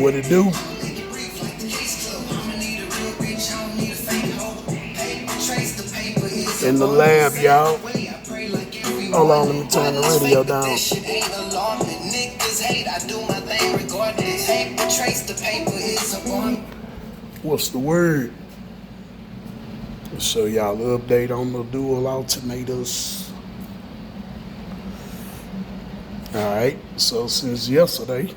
What it do? In the lab, y'all. Hold on, let me turn the radio down. What's the word? So y'all update on the dual alternators. Alright, so since yesterday,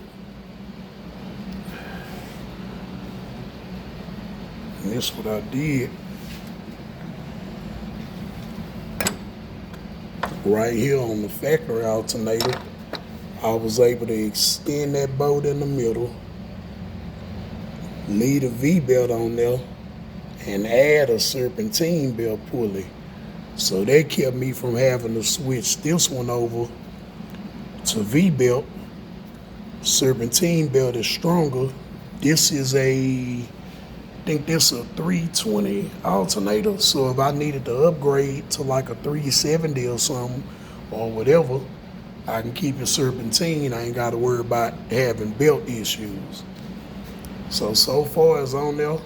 and this what I did. Right here on the factory alternator, I was able to extend that bolt in the middle, leave a V-belt on there, and add a serpentine belt pulley. So that kept me from having to switch this one over to V-belt. Serpentine belt is stronger. This is I think this is a 320 alternator. So if I needed to upgrade to like a 370 or something or whatever, I can keep it serpentine. I ain't got to worry about having belt issues. So far it's on there.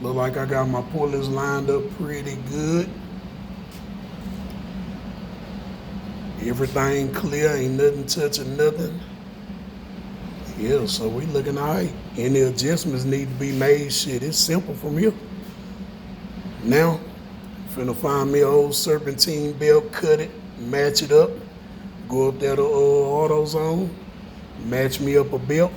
Look like I got my pulleys lined up pretty good. Everything clear, ain't nothing touching nothing. Yeah, so we looking all right. Any adjustments need to be made, shit, it's simple from here. Now, finna find me an old serpentine belt, cut it, match it up, go up there to AutoZone, match me up a belt.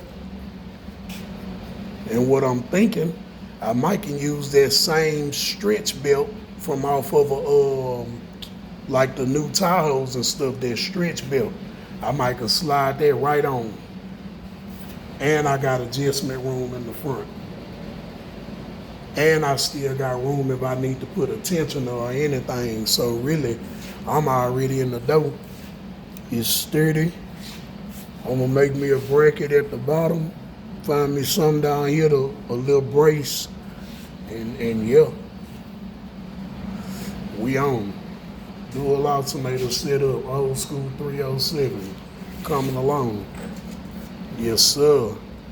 And what I'm thinking, I might can use that same stretch belt from off of like the new Tahoes and stuff, that stretch belt. I might can slide that right on. And I got adjustment room in the front. And I still got room if I need to put a tensioner or anything. So really, I'm already in the dough. It's sturdy. I'm gonna make me a bracket at the bottom. Find me some down here, a little brace. And yeah, we on. Dual alternator set up, old school 307, coming along. Yes, sir.